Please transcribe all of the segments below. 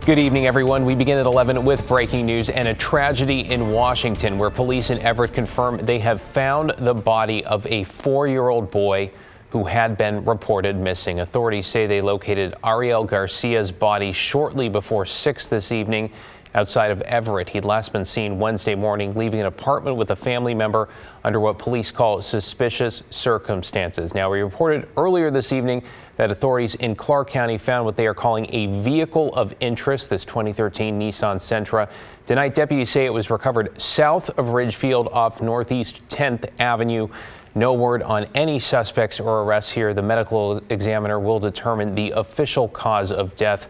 Good evening, everyone. We begin at 11 with breaking news and a tragedy in Washington where police in Everett confirm they have found the body of a 4-year-old boy who had been reported missing. Authorities say they located Ariel Garcia's body shortly before 6 this evening outside of Everett. He'd last been seen Wednesday morning leaving an apartment with a family member under what police call suspicious circumstances. Now, we reported earlier this evening that authorities in Clark County found what they are calling a vehicle of interest, this 2013 Nissan Sentra. Tonight, deputies say it was recovered south of Ridgefield off Northeast 10th Avenue. No word on any suspects or arrests here. The medical examiner will determine the official cause of death.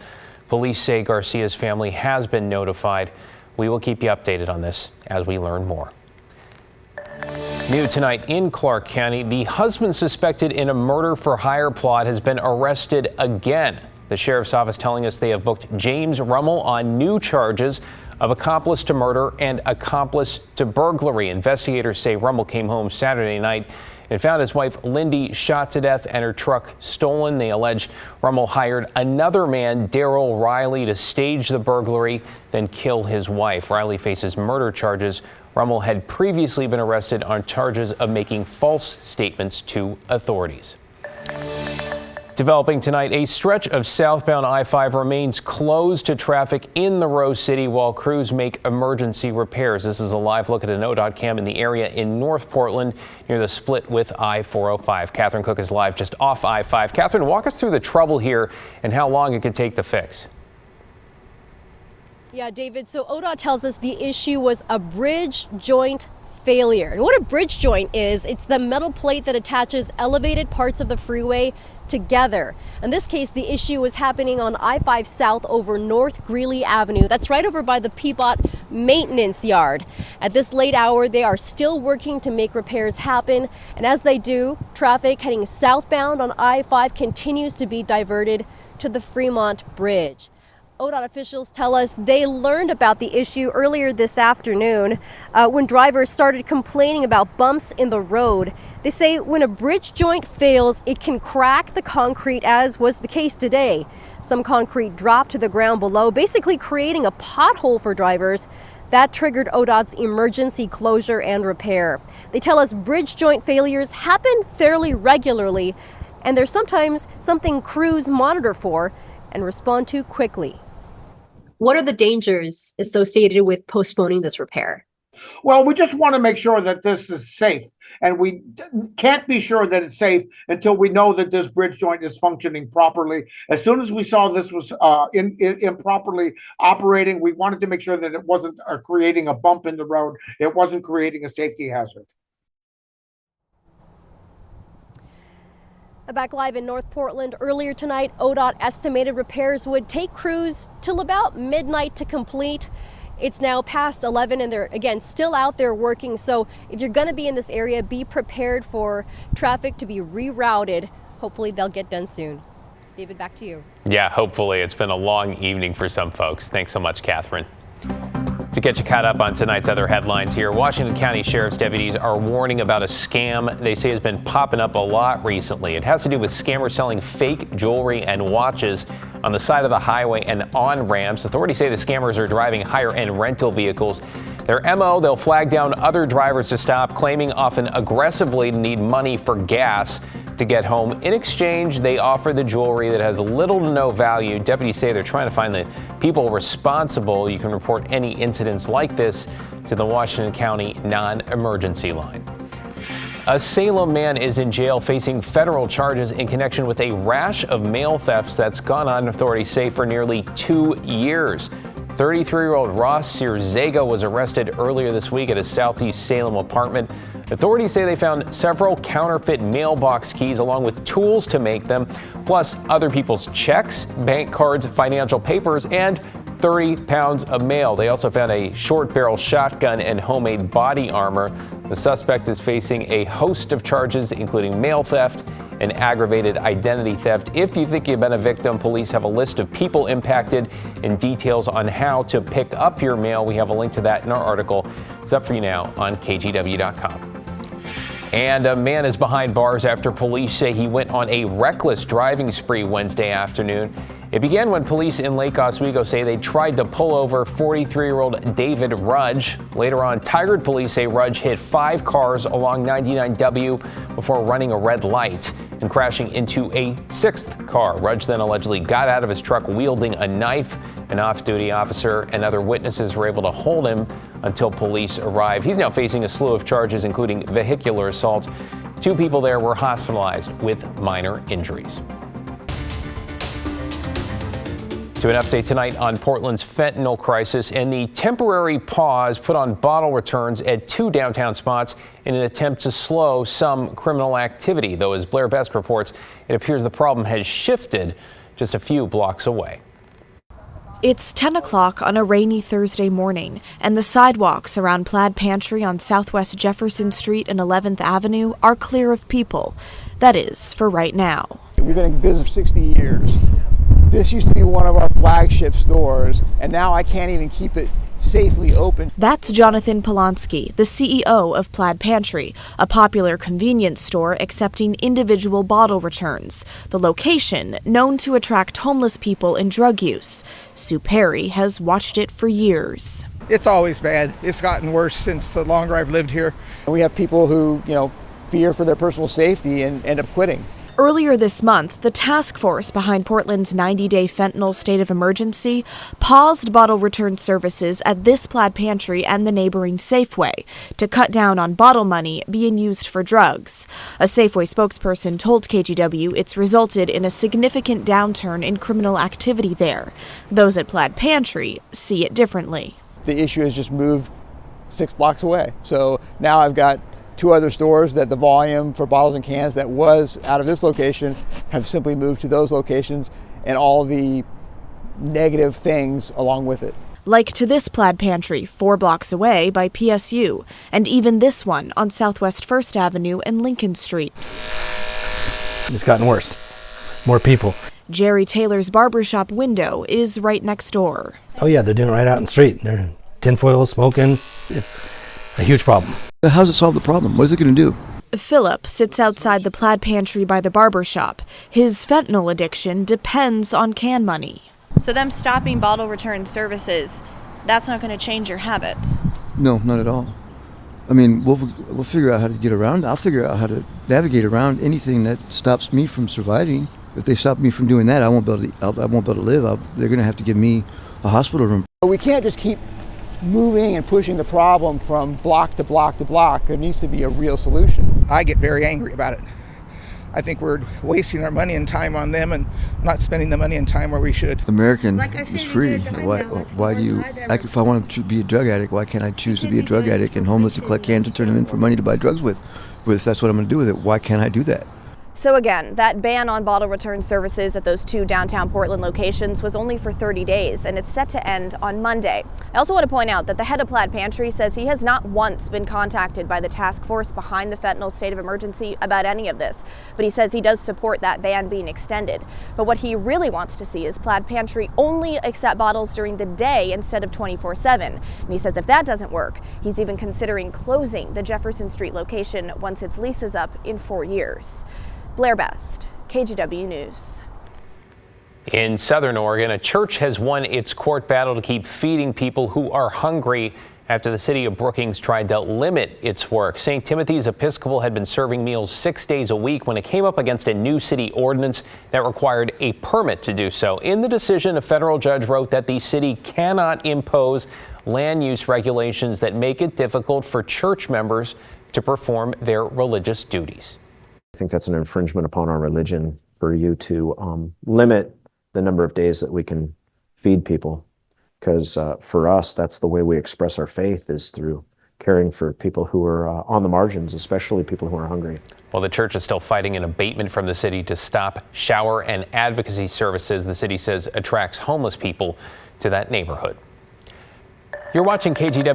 Police say Garcia's family has been notified. We will keep you updated on this as we learn more. New tonight in Clark County, the husband suspected in a murder for hire plot has been arrested again. The sheriff's office telling us they have booked James Rummel on new charges of accomplice to murder and accomplice to burglary. Investigators say Rummel came home Saturday night and found his wife Lindy shot to death and her truck stolen. They allege Rummel hired another man, Daryl Riley, to stage the burglary, then kill his wife. Riley faces murder charges. Rummel had previously been arrested on charges of making false statements to authorities. Developing tonight, a stretch of southbound I-5 remains closed to traffic in the Rose City while crews make emergency repairs. This is a live look at an ODOT cam in the area in North Portland near the split with I-405. Catherine Cook is live just off I-5. Catherine, walk us through the trouble here and how long it could take to fix. Yeah, David, so ODOT tells us the issue was a bridge joint failure. And what a bridge joint is, it's the metal plate that attaches elevated parts of the freeway together. In this case, the issue was happening on I-5 South over North Greeley Avenue. That's right over by the Peapod maintenance yard. At this late hour, they are still working to make repairs happen. And as they do, traffic heading southbound on I-5 continues to be diverted to the Fremont Bridge. ODOT officials tell us they learned about the issue earlier this afternoon when drivers started complaining about bumps in the road. They say when a bridge joint fails, it can crack the concrete, as was the case today. Some concrete dropped to the ground below, basically creating a pothole for drivers. That triggered ODOT's emergency closure and repair. They tell us bridge joint failures happen fairly regularly, and there's sometimes something crews monitor for and respond to quickly. What are the dangers associated with postponing this repair? Well, we just want to make sure that this is safe, and we can't be sure that it's safe until we know that this bridge joint is functioning properly. As soon as we saw this was improperly operating, we wanted to make sure that it wasn't creating a bump in the road. It wasn't creating a safety hazard. Back live in North Portland earlier tonight, ODOT estimated repairs would take crews till about midnight to complete. It's now past 11 and they're again still out there working. So if you're going to be in this area, be prepared for traffic to be rerouted. Hopefully they'll get done soon. David, back to you. Yeah, hopefully. It's been a long evening for some folks. Thanks so much, Catherine. To get you caught up on tonight's other headlines here, Washington County Sheriff's deputies are warning about a scam they say has been popping up a lot recently. It has to do with scammers selling fake jewelry and watches on the side of the highway and on ramps. Authorities say the scammers are driving higher-end rental vehicles. Their MO, they'll flag down other drivers to stop, claiming often aggressively to need money for gas to get home. In exchange, they offer the jewelry that has little to no value. Deputies say they're trying to find the people responsible. You can report any incidents like this to the Washington County non-emergency line. A Salem man is in jail facing federal charges in connection with a rash of mail thefts that's gone on, authorities say, for nearly 2 years. 33-year-old Ross Sirzaga was arrested earlier this week at a southeast Salem apartment. Authorities say they found several counterfeit mailbox keys along with tools to make them, plus other people's checks, bank cards, financial papers, and 30 pounds of mail. They also found a short barrel shotgun and homemade body armor. The suspect is facing a host of charges, including mail theft and aggravated identity theft. If you think you've been a victim, police have a list of people impacted and details on how to pick up your mail. We have a link to that in our article. It's up for you now on KGW.com. And a man is behind bars after police say he went on a reckless driving spree Wednesday afternoon It began when police in Lake Oswego say they tried to pull over 43-year-old David Rudge. Later on, Tigard police say Rudge hit 5 cars along 99W before running a red light and crashing into a 6th car. Rudge then allegedly got out of his truck wielding a knife. An off-duty officer and other witnesses were able to hold him until police arrived. He's now facing a slew of charges, including vehicular assault. 2 people there were hospitalized with minor injuries. To an update tonight on Portland's fentanyl crisis and the temporary pause put on bottle returns at 2 downtown spots in an attempt to slow some criminal activity. Though, as Blair Best reports, it appears the problem has shifted just a few blocks away. It's 10 o'clock on a rainy Thursday morning, and the sidewalks around Plaid Pantry on Southwest Jefferson Street and 11th Avenue are clear of people. That is, for right now. We've been in business for 60 years. This used to be one of our flagship stores, and now I can't even keep it safely open. That's Jonathan Polanski, the CEO of Plaid Pantry, a popular convenience store accepting individual bottle returns. The location, known to attract homeless people and drug use. Sue Perry has watched it for years. It's always bad. It's gotten worse since the longer I've lived here. We have people who, fear for their personal safety and end up quitting. Earlier this month, the task force behind Portland's 90-day fentanyl state of emergency paused bottle return services at this Plaid Pantry and the neighboring Safeway to cut down on bottle money being used for drugs. A Safeway spokesperson told KGW it's resulted in a significant downturn in criminal activity there. Those at Plaid Pantry see it differently. The issue has just moved 6 blocks away. So now I've got 2 other stores that the volume for bottles and cans that was out of this location have simply moved to those locations, and all the negative things along with it. Like to this Plaid Pantry 4 blocks away by PSU, and even this one on Southwest 1st Avenue and Lincoln Street. It's gotten worse. More people. Jerry Taylor's barbershop window is right next door. Oh yeah, they're doing it right out in the street. They're tinfoil, smoking. It's a huge problem. How does it solve the problem? What is it going to do? Philip sits outside the Plaid Pantry by the barbershop. His fentanyl addiction depends on can money. So them stopping bottle return services, that's not going to change your habits? No, not at all. I mean, we'll figure out how to get around. I'll figure out how to navigate around anything that stops me from surviving. If they stop me from doing that, I won't be able to live. They're going to have to give me a hospital room. We can't just keep moving and pushing the problem from block to block to block. There needs to be a real solution. I get very angry about it. I think we're wasting our money and time on them and not spending the money and time where we should. American is free. Why do you, if I want to be a drug addict, why can't I choose to be a drug addict and homeless and collect cans and turn them in for money to buy drugs with? If that's what I'm going to do with it, why can't I do that? So again, that ban on bottle return services at those 2 downtown Portland locations was only for 30 days, and it's set to end on Monday. I also want to point out that the head of Plaid Pantry says he has not once been contacted by the task force behind the fentanyl state of emergency about any of this, but he says he does support that ban being extended. But what he really wants to see is Plaid Pantry only accept bottles during the day instead of 24/7. And he says if that doesn't work, he's even considering closing the Jefferson Street location once its lease is up in 4 years. Blair Best, KGW News. In Southern Oregon, a church has won its court battle to keep feeding people who are hungry after the city of Brookings tried to limit its work. St. Timothy's Episcopal had been serving meals 6 days a week when it came up against a new city ordinance that required a permit to do so. In the decision, a federal judge wrote that the city cannot impose land use regulations that make it difficult for church members to perform their religious duties. I think that's an infringement upon our religion for you to limit the number of days that we can feed people, because for us, that's the way we express our faith, is through caring for people who are on the margins, especially people who are hungry. Well, the church is still fighting an abatement from the city to stop shower and advocacy services the city says attracts homeless people to that neighborhood. You're watching KGW.